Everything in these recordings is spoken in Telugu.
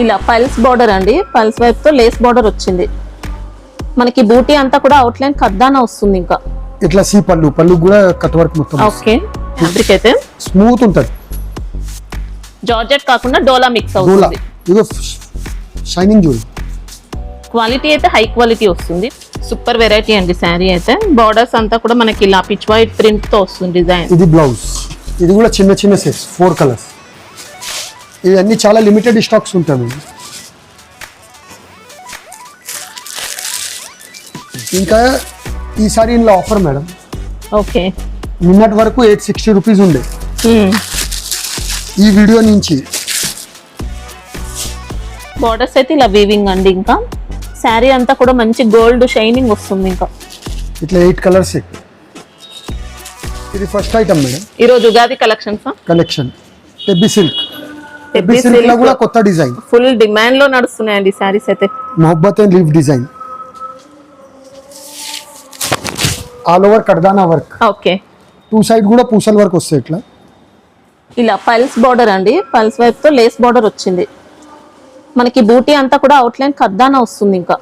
ఇలా పల్స్ బార్డర్ అండి, పల్స్ వైపు తో లేస్ బార్డర్ వచ్చింది. మనకి బూటీ అంతా కూడా అవుట్ లైన్ కద్దానా వస్తుంది. ఇంకా ఇట్లా సి పళ్ళు పళ్ళు కూడా కట్ వర్క్ మొత్తం. ఓకే, ఫ్యాబ్రిక్ అయితే స్మూత్ ఉంటది. జార్జెట్ కాకుండా డోలా మిక్స్ అవుతుంది. ఇదో షైనింగ్ జూల్. క్వాలిటీ అయితే హై క్వాలిటీ వస్తుంది. సూపర్ వెరైటీ అండి శారీ అయితే. బార్డర్స్ అంతా కూడా మనకి ఇలా పిచ్ వైట్ ప్రింట్ తో వస్తుంది డిజైన్. ఇది బ్లౌజ్. ఇది కూడా చిన్న చిన్న సెట్స్ 4 కలర్స్. ఇవన్నీ చాలా లిమిటెడ్ స్టాక్స్ ఉంటాయి. ఇంకా ఈసారి ఇందులో ఆఫర్ మేడం. ఓకే, నిన్నటి వరకు 860 రూపీస్ ఉండే. ఈ వీడియో నుంచి బార్డర్స్ అయితే ఇలా వీవింగ్ అండి. ఇంకా శారీ అంతా కూడా మంచి గోల్డ్ షైనింగ్ వస్తుంది. ఇంకా ఇట్లా 8 కలర్స్. ఇది ఫస్ట్ ఐటమ్ మేడం. ఈ రోజు ఉగాది కలెక్షన్స్ కలెక్షన్ టెబ్బీ సిల్క్. టెబ్బీ సిల్క్ లో కూడా కొత్త డిజైన్ ఫుల్ డిమాండ్ లో నడుస్తున్నాయండి శారీస్ అయితే. మొహబ్బత్ and leaf design, all over కర్దానా వర్క్. ఓకే, 2 సైడ్ కూడా పూసల వర్క్ వస్తాయి. ఇట్లా ఇలా పల్స్ బార్డర్ అండి, పల్స్ వైపు తో లేస్ బార్డర్ వచ్చింది. మనకి బూటీ అంతా కూడా అవుట్ లైన్ కద్దానా వస్తుంది. ఇంకా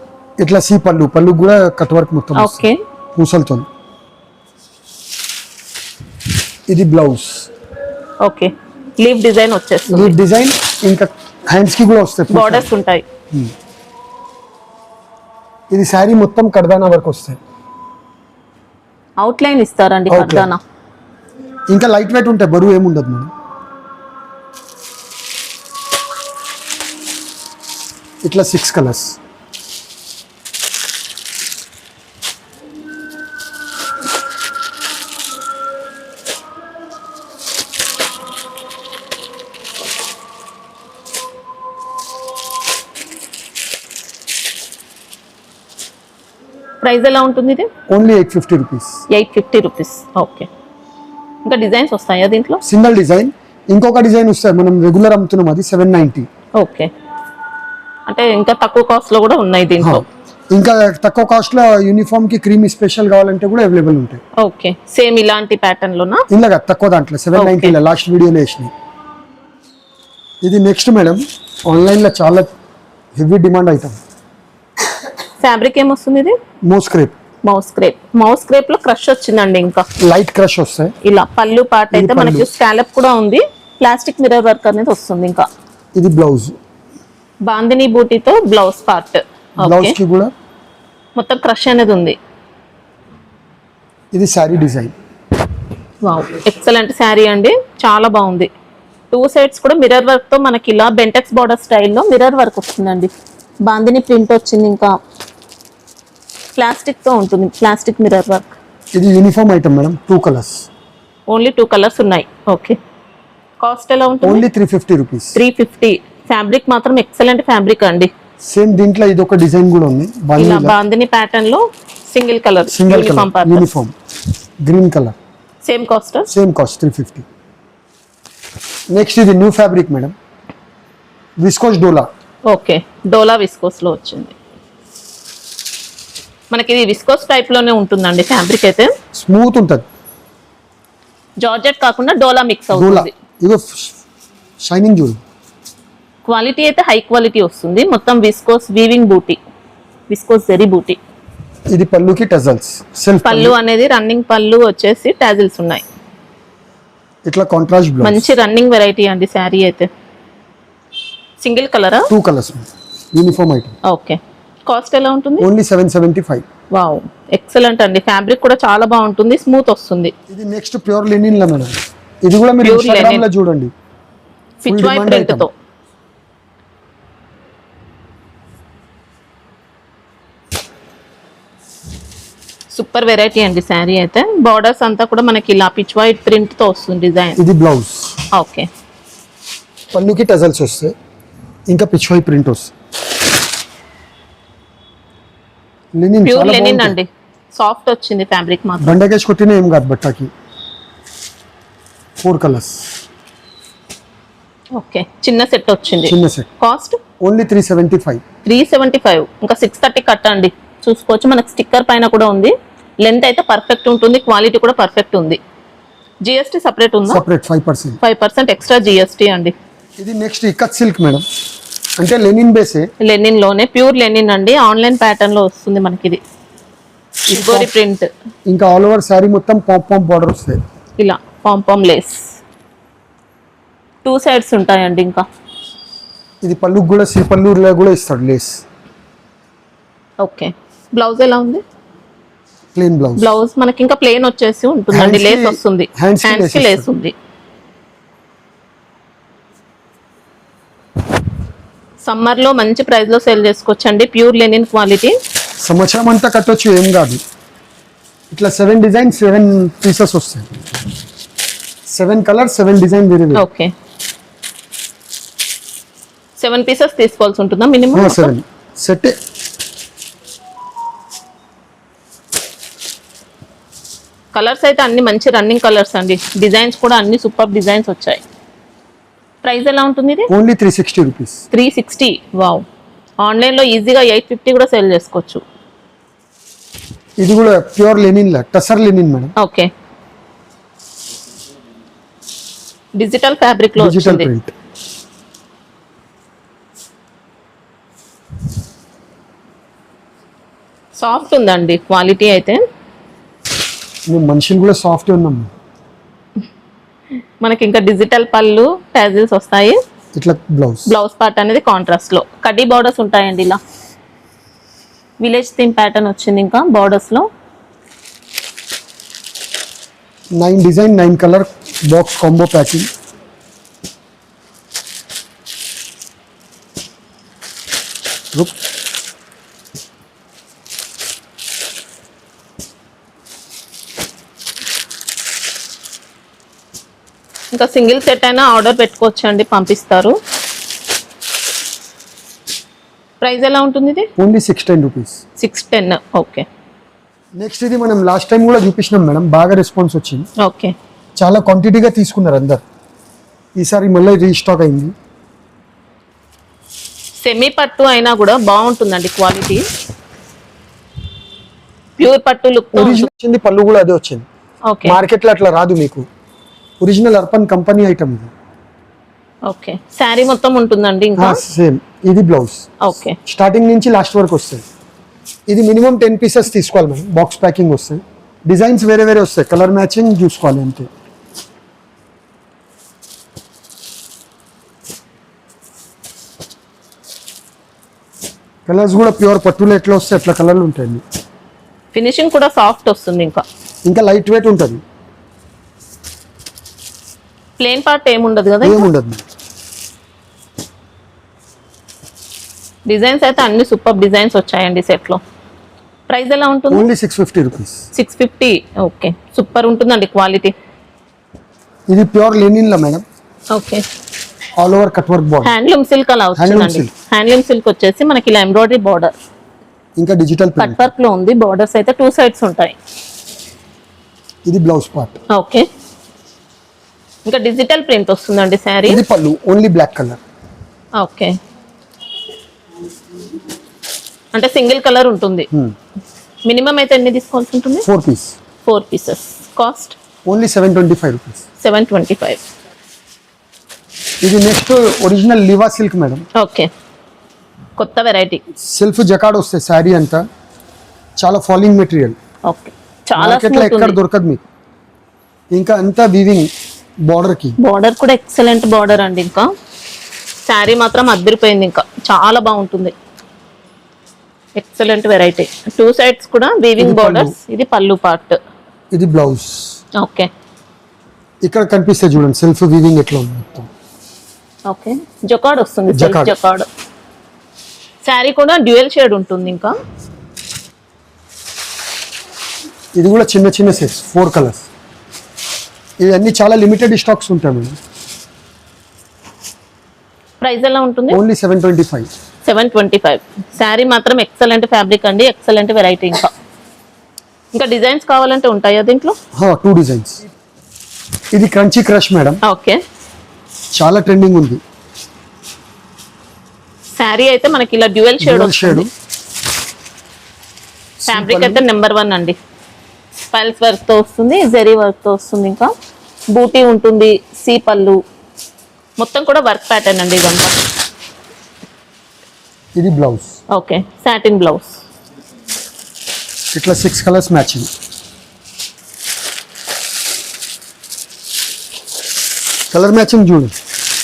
ఇట్లా సి పళ్ళు పళ్ళు కూడా కట్ వర్క్ మొత్తం. ఓకే, పూసలతో. ఇది బ్లౌజ్. ఓకే, లీఫ్ డిజైన్ వచ్చేస్తుంది. లీఫ్ డిజైన్ ఇంకా హ్యాండ్స్ కి కూడా వస్తాయి, బార్డర్స్ ఉంటాయి. ఇది శారీ మొత్తం కర్దానా వర్క్ వస్తాయి. అవుట్ లైన్ ఇస్తారండి కర్దానా. ఇంకా లైట్ వెయిట్ ఉంటాయి, బరువు ఏముండదు మేడం. ఇట్లా 6 కలర్స్. ప్రైస్ ఎలా ఉంటుంది ఇది? Only 850 rupees. 850 రూపీస్. ఓకే, ఇంకా డిజైన్స్ వస్తాయా దీంట్లో? Single design. ఇంకొక డిజైన్ వస్తాయి, మనం రెగ్యులర్ అమ్ముతున్నాం, అది 790. ఓకే, అంటే ఇంకా తక్కువ కాస్ట్ లో కూడా ఉన్నాయి దీంట్లో. ఇంకా తక్కువ కాస్ట్ లో యూనిఫామ్ కి క్రీమ్ స్పెషల్ కావాలంటే కూడా అవైలబుల్ ఉంటాయి. ఓకే, సేమ్ ఇలాంటి ప్యాటర్న్ లోనా? ఇలాగా తక్కువ దాంట్లో 790 లో లాస్ట్ వీడియోలో వేసినాయి. ఇది నెక్స్ట్ మేడం, ఆన్లైన్ లో చాలా హెవీ డిమాండ్ ఐటమ్. ఫ్యాబ్రిక్ ఏమొస్తుంది ఇది? Moss crepe. Moss crepe. Moss crepe లో క్రష్ వచ్చిందండి. ఇంకా లైట్ క్రష్ వస్తాయి. ఇలా పళ్ళు పార్ట్ అయితే మనకి స్కాలప్ కూడా ఉంది. ప్లాస్టిక్ మిర్రర్ వర్క్ అనేది వస్తుంది. ఇంకా ఇది బ్లౌజ్. బాందిని బూటీతో బ్లౌజ్ పార్ట్. బ్లౌజ్ కి కూడా మొత్తం క్రష్ అనేది ఉంది. ఇది sari design. Wow, excellent sari అండి, చాలా బాగుంది. 2 సైడ్స్ కూడా మిర్రర్ వర్క్ తో మనకి ఇలా బెంటెక్స్ బార్డర్ స్టైల్లో మిర్రర్ వర్క్ వస్తుందండి. బాందిని ప్రింట్ వచ్చింది. ఇంకా ప్లాస్టిక్ తో ఉంటుంది, ప్లాస్టిక్ మిర్రర్ వర్క్. ఇది uniform item madam, 2 colours. Only 2 colours ఉన్నాయి. ఓకే, కాస్ట్ ఎలా ఉంటుంది? Only 350 rupees. 350. ఫ్యాబ్రిక్ మాత్రం ఎక్సలెంట్ ఫ్యాబ్రిక్ అండి. సేమ్ దీంట్లో ఇది ఒక డిజైన్ కూడా ఉంది. ఇలా బాందిని ప్యాటర్న్ లో single colour uniform green colour. Same cost? Same cost 350. Next ఇది న్యూ ఫ్యాబ్రిక్ మేడం, విస్కోస్ డోలా. ఓకే, డోలా విస్కోస్ లో వచ్చింది. మనకి ఇది విస్కోస్ టైప్ లోనే ఉంటుందండి ఫ్యాబ్రిక్ అయితే. స్మూత్ ఉంటుంది. జార్జెట్ కాకుండా డోలా మిక్స్ అవుతుంది. ఇదో షైనింగ్ జూల్. క్వాలిటీ అయితే హై క్వాలిటీ వస్తుంది. మొత్తం విస్కోస్ వీవింగ్ బూటీ, విస్కోస్ జెరీ బూటీ. ఇది పళ్ళుకి టజల్స్. సెల్ఫ్ పళ్ళు అనేది రన్నింగ్ పళ్ళు వచ్చేసి టాజిల్స్ ఉన్నాయి. ఇట్లా కాంట్రాస్ట్ బ్లౌజ్. మంచి రన్నింగ్ వెరైటీ అండి శారీ అయితే. సింగిల్ కలరా? 2 colours uniform item. Okay, cost ఎలా ఉంటుంది? ఓన్లీ 775. వావ్, ఎక్సలెంట్ అండి. ఫ్యాబ్రిక్ కూడా చాలా బాగుంటుంది, స్మూత్ వస్తుంది. ఇది నెక్స్ట్ ప్యూర్ లెనిన్ లా మేడం. ఇది కూడా మీరు ఇన్‌స్టాగ్రామ్ లో చూడండి, పిచ్ వైట్ ప్రింట్ తో. సూపర్ వెరైటీ అండి శారీ అయితే. బార్డర్స్ అంతా కూడా మనకి ఇలా పిచ్ వైట్ ప్రింట్ తో వస్తుంది డిజైన్. ఇది బ్లౌజ్. ఓకే, పళ్ళుకి టజల్స్ వస్తాయి, ఇంకా పిచ్ వైట్ ప్రింట్ వస్తుంది. లెనిన్ ప్యూర్ లెనిన్ అండి, సాఫ్ట్ వచ్చింది ఫ్యాబ్రిక్ మాత్రం. బండకేసి కొట్టిన ఏం కాదు బట్టకి. 4 కలర్స్. ఓకే, చిన్న సెట్ వచ్చింది. చిన్న సెట్. Cost only 375. 375. ఇంకా 630 కట్టండి. చూసుకోవచ్చు, మనకి స్టిక్కర్ పైన కూడా ఉంది. లెంత్ అయితే పర్ఫెక్ట్ ఉంటుంది, క్వాలిటీ కూడా పర్ఫెక్ట్ ఉంది. జిఎస్టీ సెపరేట్ ఉందా? సెపరేట్ 5%. 5% ఎక్స్ట్రా జిఎస్టీ అండి. ఇది నెక్స్ట్ ఇక్కత్ సిల్క్ మేడం. అంటే లెనిన్ బేసే. లెనిన్ లోనే ప్యూర్ లెనిన్ అండి, ఆన్లైన్ ప్యాటర్న్ లో వస్తుంది మనకి ఇది ఇగోరి ప్రింట్. ఇంకా ఆల్ ఓవర్ శారీ మొత్తం పాంపాం బార్డర్ వస్తాయి, ఇలా పాంపాం లేస్ 2 సైడ్స్ ఉంటాయండి. ఇంకా ఇది పళ్ళు కూడా సి పళ్ళులో కూడా ఇస్తాడు లేస్. ఓకే, బ్లౌజ్ ఎలా ఉంది? Plain blouse. బ్లౌజ్ మనకి ఇంకా ప్లెయిన్ వచ్చేసి ఉంటుందండి, లేస్ వస్తుంది, హ్యాండ్స్ కి లేస్ ఉంది. సమ్మర్ లో మంచి ప్రైస్ లో సేల్ చేసుకోవచ్చండి, ప్యూర్ లెనిన్ క్వాలిటీ. సంవత్సరం అంతా కట్టొచ్చు, ఏం కాదు. ఇట్లా 7 డిజైన్ 7 పీసెస్ వస్తాయి, 7 కలర్ 7 డిజైన్ వేరే. ఓకే, 7 పీసెస్ తీసుకోవాల్సి ఉంటుందా మినిమం? 7 సెట్. కలర్స్ అయితే అన్ని మంచి రన్నింగ్ కలర్స్ అండి, డిజైన్స్ కూడా అన్ని సూపర్ డిజైన్స్ వచ్చాయి. ప్రైస్ ఎలా ఉంటుంది ఇది? Only 360 rupees. 360. వావ్, ఆన్లైన్ లో ఈజీగా 850 కూడా సేల్ చేసుకోవచ్చు. ఇది కూడా ప్యూర్ లెనిన్ లా, tussar linen madam. Okay, digital fabric లో డిజిటల్ వచ్చింది. ప్రింట్. సాఫ్ట్ ఉందండి క్వాలిటీ అయితే. మేము మనుషులు కూడా సాఫ్ట్ ఉన్నాం. మనకి ఇంకా డిజిటల్ పళ్ళు టాజిల్స్ వస్తాయి. ఇట్లా బ్లౌజ్ పార్ట్ అనేది కాంట్రాస్ట్ లో కడ్డీ బార్డర్స్ ఉంటాయండి. ఇలా విలేజ్ థీమ్ ప్యాటర్న్ వచ్చింది. ఇంకా బార్డర్స్ లో 9 design 9 colour box combo packing. ఇంకా సింగిల్ సెట్ అయినా ఆర్డర్ పెట్టుకోవచ్చు అండి, పంపిస్తారు. ప్రైస్ ఎలా ఉంటుంది ఇది? Only 610 rupees. 610. ఓకే. నెక్స్ట్ ఇది మనం లాస్ట్ టైం కూడా చూపించినాం మేడం, బాగా రెస్పాన్స్ వచ్చింది. ఓకే, చాలా క్వాంటిటీగా తీసుకున్నారు అందరు. ఈసారి మళ్ళీ రీస్టాక్ అయింది. సెమీ పట్టు అయినా కూడా బాగుంటుందండి క్వాలిటీ, ప్యూర్ పట్టు లుక్ ఒరిజినల్ వచ్చింది, పళ్ళు కూడా అదే వచ్చింది. ఓకే, మార్కెట్ లో అట్లా రాదు మీకు. ఒరిజినల్ అర్పన్ కంపెనీ ఐటమ్ ఇది. ఓకే, శారీ మొత్తం ఉంటుందండి. ఇంకా సేమ్ ఇది బ్లౌజ్. ఓకే, స్టార్టింగ్ నుంచి లాస్ట్ వరకు వస్తాయి. ఇది మినిమం 10 పీసెస్ తీసుకోవాలి మేడం, బాక్స్ ప్యాకింగ్ వస్తాయి. డిజైన్స్ వేరే వేరే వస్తాయి, కలర్ మ్యాచింగ్ చూసుకోవాలి అంతే. కలర్స్ కూడా ప్యూర్ పట్టులో ఎట్లా వస్తాయి అట్లా కలర్లు ఉంటాయండి. ఫినిషింగ్ కూడా సాఫ్ట్ వస్తుంది. ఇంకా లైట్ వెయిట్ ఉంటుంది. ప్లేన్ పార్ట్ ఏముండదు కదా? ఏముండదు. డిజైన్స్ అయితే అన్ని సూపర్ డిజైన్స్ వచ్చాయండి సెట్ లో. ప్రైస్ ఎలా ఉంటుంది? Only 650 rupees. 650. ఓకే, సూపర్ ఉంటుందండి క్వాలిటీ. ఇది ప్యూర్ లెనిన్ లా madam. Okay, all over cut work border. Handloom silk అలా వచ్చిందండి. హ్యాండ్లూమ్ సిల్క్ వచ్చేసి మనకి ఇలా ఎంబ్రాయిడరీ బార్డర్, ఇంకా డిజిటల్ కట్ వర్క్ లో ఉంది. బార్డర్స్ అయితే 2 సైడ్స్ ఉంటాయి. ఇది బ్లౌజ్ పార్ట్. ఓకే, ఇంకా డిజిటల్ ప్రింట్ వస్తుందండి శారీ. ఇది పళ్ళు, ఓన్లీ బ్లాక్ కలర్. ఓకే, అంటే సింగిల్ కలర్ ఉంటుంది. మినిమం అయితే ఎన్ని తీసుకోవాల్సి ఉంటుంది? 4 piece. 4 pieces. Cost only 725 rupees. 725. ఇది next original Liva silk madam. Okay, కొత్త వెరైటీ. సెల్ఫ్ జకాడ్ వస్తాయి శారీ అంతా, చాలా ఫాలింగ్ మెటీరియల్. ఓకే, చాలా మార్కెట్లో ఎక్కడ దొరకదు మీకు. ఇంకా అంతా వీవింగ్ బార్డర్ కి. బార్డర్ కూడా ఎక్సలెంట్ బార్డర్ అండి. ఇంకా శారీ మాత్రం అద్దరిపోయింది, ఇంకా చాలా బాగుంటుంది. Excellent variety. 2 సైడ్స్ కూడా వీవింగ్ బార్డర్స్. ఇది పళ్ళు పార్ట్. ఇది బ్లౌజ్. ఓకే, ఇక్కడ కనిపిస్తే చూడండి సెల్ఫ్ వీవింగ్ ఎట్లా ఉంది మొత్తం. ఓకే, జకాడ్ వస్తుంది. జకాడ్ శారీ కూడా డ్యూయల్ షేడ్ ఉంటుంది. ఇంకా ఇది కూడా చిన్న చిన్న సెట్స్ 4 కలర్స్. ఇవన్నీ చాలా లిమిటెడ్ స్టాక్స్ ఉంటాయి మేడం. ప్రైస్ ఎలా ఉంటుంది? ఓన్లీ 725. 725. శారీ మాత్రం ఎక్సలెంట్ ఫ్యాబ్రిక్ అండి, ఎక్సలెంట్ వెరైటీ. ఇంకా డిజైన్స్ కావాలంటే ఉంటాయా దీంట్లో? 2 డిజైన్స్. ఇది క్రంచీ క్రష్ మేడం. ఓకే, చాలా ట్రెండింగ్ ఉంది. శారీ అయితే మనకి ఇలా డ్యూయల్ షేడ్ వస్తుంది. ఫ్యాబ్రిక్ అయితే నెంబర్ 1 అండి. పైల్స్ వర్క్ తో వస్తుంది, జెరీ వర్క్ తో వస్తుంది. ఇంకా బూటీ ఉంటుంది, సీ పళ్ళు, మొత్తం కూడా వర్క్ ప్యాటర్న్ అండి ఇదంతా. ఇది బ్లౌజ్. Okay, satin blouse. ఇట్లా 6 కలర్స్ మ్యాచింగ్. కలర్ మ్యాచింగ్ చూడు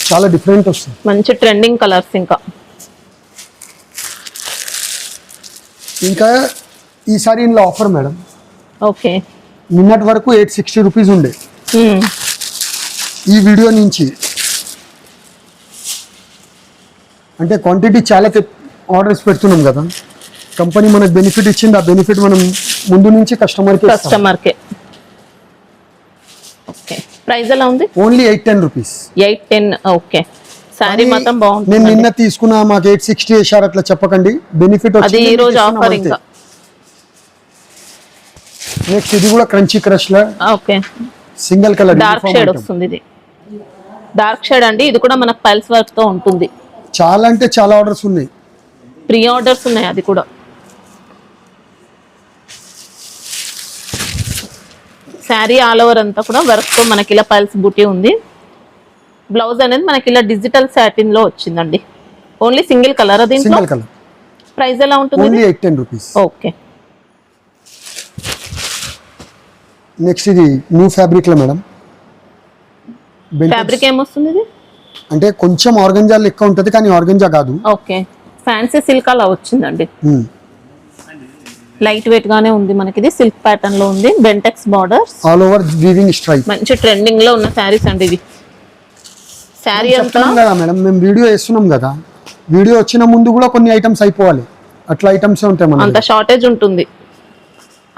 చాలా డిఫరెంట్ వస్తుంది. మంచి ట్రెండింగ్ కలర్స్. ఇంకా ఈసారి ఇందులో ఆఫర్ మేడం. ఓకే, నిన్నటి వరకు 860 రూపీస్ ఉండే. ఈ వీడియో నుంచి అంటే క్వాంటిటీ చాలా ఆర్డర్స్ పెడుతున్నాం కదా, కంపెనీ మనకు బెనిఫిట్ ఇచ్చింది. ఆ బెనిఫిట్ మనం ముందు నుంచి కస్టమర్కే. ఓకే, ప్రైస్ ఎలా ఉంది? Only 810 rupees. 810. ఓకే, సారీ మాత్రం బాగుంది. నేను నిన్న తీసుకున్నా, మాకు 860 వేసారు అట్లా చెప్పకండి. బెనిఫిట్ అది ఈ రోజు ఆఫర్. ఇంకా నెక్స్ట్ ఇది కూడా క్రంచీ క్రష్ లా. Okay, single colour dark shade వస్తుంది. ఇది డార్క్ షేడ్ అండి. ఇది కూడా మనకు పల్స్ వర్క్ తో ఉంటుంది. చాలా అంటే చాలా ఆర్డర్స్ ఉన్నాయి, ప్రీ ఆర్డర్స్ ఉన్నాయి. అది కూడా శారీ ఆల్ ఓవర్ అంతా కూడా వర్క్ తో మనకి ఇలా పల్స్ బూటీ ఉంది. బ్లౌజ్ అనేది మనకి ఇలా డిజిటల్ సాటిన్ లో వచ్చిందండి. Only single colour. అది సింగిల్ కలర్. ప్రైస్ ఎలా ఉంటుంది? Only 810 rupees. ఓకే, నెక్స్ట్ ఇది న్యూ ఫ్యాబ్రిక్ లో మేడం. ఫ్యాబ్రిక్ ఏమొస్తుంది ఇది? అంటే కొంచెం ఆర్గంజా లెక్క ఉంటది కానీ ఆర్గంజా కాదు. ఓకే, ఫ్యాన్సీ సిల్క్ అలా వచ్చిందండి. లైట్ వెయిట్ గానే ఉంది మనకి. ఇది సిల్క్ ప్యాటర్న్ లో ఉంది. Bentex borders, all over weaving stripe. మంచి ట్రెండింగ్ లో ఉన్న శారీస్ అండి ఇవి. శారీ అంతా కదా మేడం, మేము వీడియో వేస్తున్నాం కదా, వీడియో వచ్చిన ముందు కూడా కొన్ని ఐటమ్స్ అయిపోవాలి. అట్లా ఐటమ్స్ ఉంటాయి మన అంత షార్టేజ్ ఉంటుంది,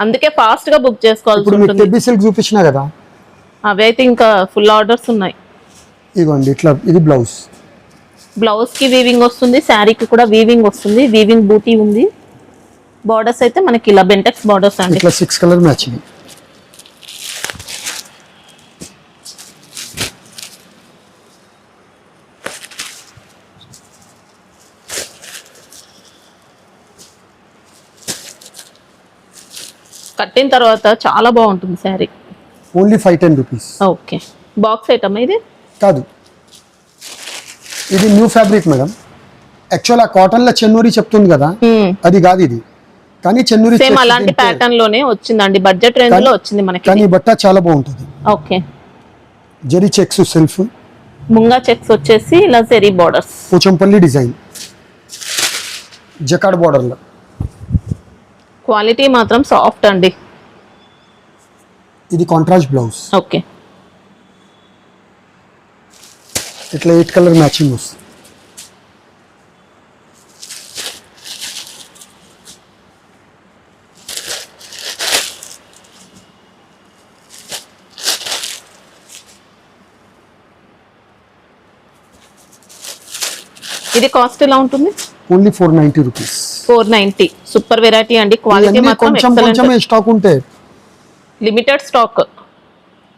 అందుకే ఫాస్ట్ గా బుక్ చేసుకోవాల్సి ఇప్పుడు మీకు ఉంటుంది. టెబ్బీ సిల్క్ చూపించినా కదా, అవి అయితే ఇంకా ఫుల్ ఆర్డర్స్ ఉన్నాయి. ఇదిగోండి ఇట్లా. ఇది బ్లౌజ్. బ్లౌజ్ కి వీవింగ్ వస్తుంది, శారీకి కూడా వీవింగ్ వస్తుంది. వీవింగ్ బూటీ ఉంది. బార్డర్స్ అయితే మనకి ఇలా బెంటెక్స్ బార్డర్స్ అండి. ఇట్లా 6 కలర్ మ్యాచింగ్. కట్టిన తర్వాత చాలా బాగుంటుంది sari. Only 510 rupees. Okay, box item ఇది కాదు, ఇది న్యూ ఫ్యాబ్రిక్ మేడం. యాక్చువల్ ఆ కాటన్ లో చెన్నూరి చెప్తుంది కదా, అది కాదు ఇది. కానీ చెన్నూరి సేమ్ అలాంటి ప్యాటర్న్ లోనే వచ్చిందండి. బడ్జెట్ రేంజ్ లో వచ్చింది మనకి. కానీ బట్ట చాలా బాగుంటుంది. ఓకే, జరీ చెక్స్ సెల్ఫ్, ముంగా చెక్స్ వచ్చేసి ఇలా zari borders, Pochampally design, jacquard border లో. క్వాలిటీ మాత్రం సాఫ్ట్ అండి. ఇది కాంట్రాస్ట్ బ్లౌజ్. ఓకే, ఇట్లా 8 కలర్ మ్యాచింగ్ వస్తుంది. ఇది కాస్ట్ ఎలా ఉంటుంది? Only 490 rupees. 490. సూపర్ వెరైటీ అండి. క్వాలిటీ మాత్రం కొంచెం స్టాక్ ఉంటాయి. Limited stock.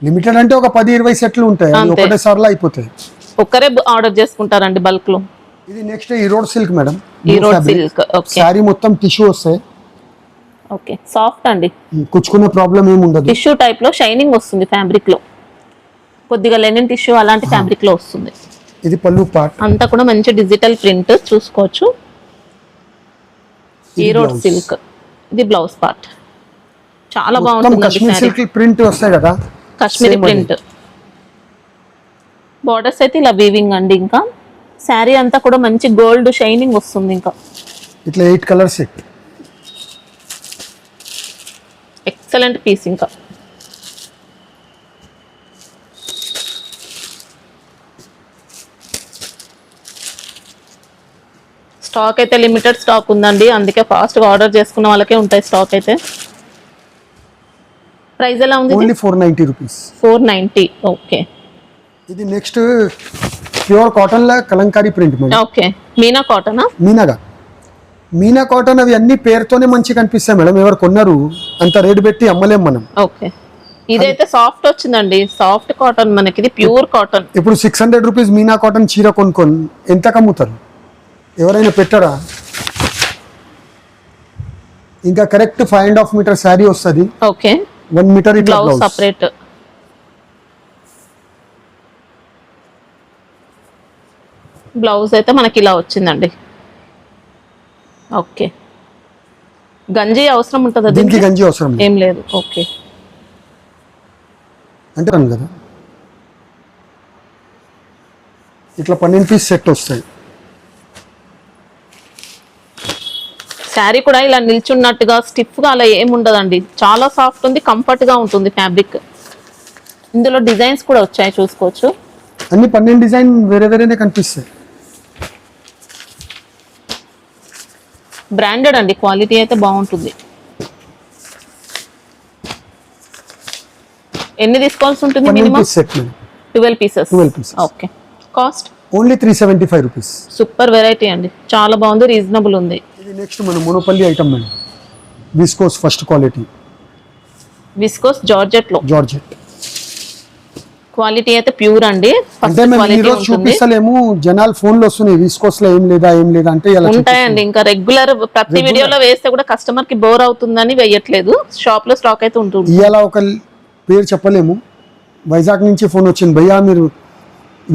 లిమిటెడ్ అంటే ఒక 10-20 సెట్లు ఉంటాయి, ఒకటేసారిలో అయిపోతాయి. ఒక్కరే ఆర్డర్ చేసుకుంటారండి బల్క్ లో. ఇది next Erode silk madam. Erode silk. Okay, sorry మొత్తం టిష్యూ వస్తాయి. ఓకే, సాఫ్ట్ అండి. కుచ్చుకునే ప్రాబ్లం ఏమి ఉండదు. టిష్యూ టైప్ లో షైనింగ్ వస్తుంది ఫ్యాబ్రిక్ లో. కొద్దిగా లెనిన్ టిష్యూ అలాంటి ఫ్యాబ్రిక్ లో వస్తుంది. ఇది పల్లు పార్ట్. అంతా కూడా మంచి డిజిటల్ ప్రింట్ చూసుకోవచ్చు. ఈరోడ్ సిల్క్. ఇది బ్లౌజ్ పార్ట్. చాలా బాగుంటుంది. కాశ్మీర్ సిల్క్ ప్రింట్ వస్తాయి కదా, కాశ్మీరీ ప్రింట్. బార్డర్స్ అయితే ఇలా వీవింగ్ అండి. ఇంకా శారీ అంతా కూడా మంచి గోల్డ్ షైనింగ్ వస్తుంది. ఇంకా ఇట్లా 8 కలర్ సెట్. Excellent piece. ఇంకా స్టాక్ అయితే లిమిటెడ్ స్టాక్ ఉందండి, అందుకే ఫాస్ట్ గా ఆర్డర్ చేసుకున్న వాళ్ళకే ఉంటాయి స్టాక్ అయితే. ప్రైస్ ఎలా ఉంది? Only 490 rupees. 490. ఓకే, ఇది నెక్స్ట్ ప్యూర్ కాటన్ లా Kalamkari print madam. Okay, Meena కాటనా? మీనా కాటన్ అవి అన్ని పేరుతోనే మంచి కనిపిస్తాయి మేడం. ఎవరు కొన్నారు అంత రేట్ పెట్టి అమ్మలేం మనం. ఓకే, ఇదైతే సాఫ్ట్ వచ్చిందండి. సాఫ్ట్ కాటన్ మనకి. ఇది ప్యూర్ కాటన్. ఇప్పుడు 600 రూపీస్ మీనా కాటన్ చీర కొనుక్కొని ఎంత కమ్ముతారు? ఎవరైనా పెట్టరా? ఇంకా కరెక్ట్ 5.5 మీటర్ శారీ వస్తుంది. ఓకే, 1 మీటర్ ఇట్లా బ్లౌజ్ సెపరేట్. బ్లౌజ్ అయితే మనకి ఇలా వచ్చిందండి. ఓకే. గంజి అవసరం ఉంటుందా దీనికి దీనికి? గంజి అవసరం లేదు. ఏం లేదు. ఓకే. అంటే రాను కదా, ఇట్లా 12 పీస్ సెట్ వస్తాయి. శారీ కూడా ఇలా నిల్చున్నట్టుగా స్టిఫ్ గా అలా ఏమి ఉండదండి, చాలా సాఫ్ట్ ఉంది, కంఫర్ట్ గా ఉంటుంది ఫ్యాబ్రిక్. ఇందులో డిజైన్స్ కూడా వచ్చాయి, చూసుకోవచ్చు. అన్ని 12 డిజైన్ వేరే వేరేనే కనిపిస్తాయి. బ్రాండెడ్ అండి, క్వాలిటీ అయితే బాగుంటుంది. ఎన్ని తీసుకోవాల్సి ఉంటుంది? 12 minimum piece set madam. 12 pieces. 12 pieces. Okay. Cost only 375 rupees. Super variety అండి, చాలా బాగుంది, రీజనబుల్ ఉంది. ఇది నెక్స్ట్ మన మోనోపల్లి item madam. Viscose first quality, viscose georgette లో. జార్జెట్ క్వాలిటీ అయితే ప్యూర్ అండి, అంటే ఫస్ట్ మేము ఈ క్వాలిటీ రోజు ఉంటుంది. చూపిస్తలేము, జనాలు ఫోన్ లో వస్తున్నాయి విస్కోస్ లో ఏం లేదా అంటే ఇలా ఉంటాయండి, ఇంకా రెగ్యులర్ ప్రతి వీడియోలో వేస్తే కూడా కస్టమర్ కి బోర్ అవుతుందని వేయట్లేదు. షాప్ లో స్టాక్ అయితే ఉంటుంది. ఇవాళ ఒక పేరు చెప్పలేము, వైజాగ్ నుంచి ఫోన్ వచ్చింది, భయ్యా మీరు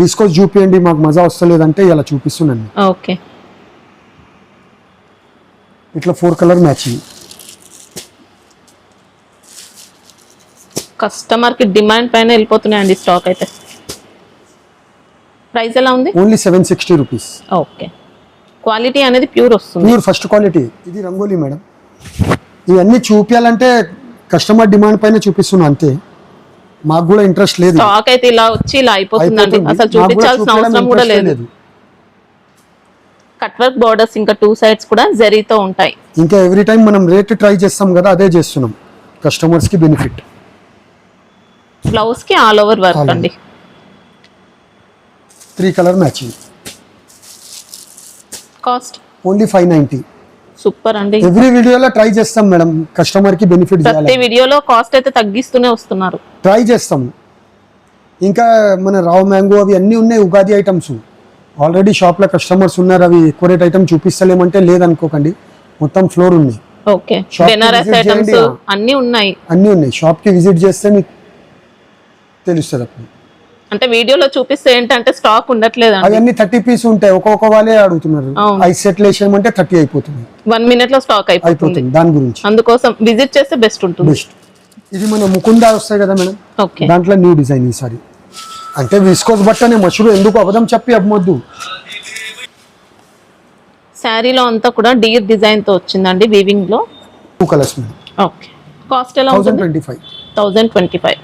విస్కోస్ చూపియండి మాకు మజా వస్తలేదంటే ఇలా చూపిస్తున్నాను. ఓకే. ఇట్లా 4 కలర్ మ్యాచింగ్. కస్టమర్ కి డిమాండ్ పైన వెళ్ళిపోతున్నాయండి స్టాక్ అయితే. ప్రైస్ ఎలా ఉంది? Only 760 rupees. ఓకే. క్వాలిటీ అనేది ప్యూర్ వస్తుంది. Pure first quality. ఇది రంగోలీ మేడం. ఇవన్నీ చూపించాలంటే కస్టమర్ డిమాండ్ పైన చూపిస్తున్నా అంతే, మాకు కూడా ఇంట్రెస్ట్ లేదు. స్టాక్ అయితే ఇలా వచ్చి ఇలా అయిపోతుందండి, అసలు చూపించాల్సిన అవసరం కూడా లేదు. కట్ వర్క్ బోర్డర్స్, ఇంకా 2 సైడ్స్ కూడా జరీతో ఉంటాయి. ఇంకా ఎవ్రీ టైం మనం రేట్ ట్రై చేస్తాం కదా, అదే చేస్తున్నాం, కస్టమర్స్ కి బెనిఫిట్. బ్లౌజ్ కి ఆల్ ఓవర్ వర్క్ అండి. 3 colour matching. Cost only 590. Super అండి. ఎవ్రీ వీడియోలో ట్రై చేస్తాం మేడం, కస్టమర్ కి బెనిఫిట్ ప్రతి చేయాలి. వీడియోలో కాస్ట్ అయితే తగ్గిస్తూనే వస్తున్నారు. ట్రై చేస్తాము. ఇంకా మన రావ్ మ్యాంగో అవి అన్నీ ఉన్నాయి, ఉగాది ఐటమ్స్ ఆల్రెడీ షాప్ లో కస్టమర్స్ ఉన్నారు. అవి ఎక్కువ రేట్ ఐటమ్ చూపిస్తలేమంటే లేదనుకోకండి, మొత్తం ఫ్లోర్ ఉంది. ఓకే. Shop కి బెనారస్ visit ఐటమ్స్ చేయండి. అన్ని ఉన్నాయి. అన్నీ ఉన్నాయి, షాప్ కి విజిట్ చేస్తే మీకు తెలుస్తుంది. అప్పుడు అంటే వీడియోలో చూపిస్తే ఏంటంటే స్టాక్ ఉండట్లేదండి. అవన్నీ 30 పీస్ ఉంటాయి, ఒక్కొక్క వాళ్ళే అడుగుతున్నారు. అవును. 5 సెట్లు వేసేయమంటే 30 అయిపోతుంది. 1 minute లో స్టాక్ అయిపోతుంది. దాని గురించి అందుకోసం విజిట్ చేస్తే బెస్ట్ ఉంటుంది. బెస్ట్. ఇది మన ముకుందా వస్తాయి కదా మేడం, ఓకే. దాంట్లో న్యూ డిజైన్ ఈసారి. అంటే విస్కోస్ బట్టనే మషురు, ఎందుకు అబద్ధం చెప్పి అమ్మొద్దు. శారీలో అంతా కూడా డీర్ డిజైన్ తో వచ్చిందండి, వీవింగ్ లో. 2 కలర్స్ మేడం. ఓకే. కాస్ట్ ఎలా ఉంటుంది? 1025. 1025.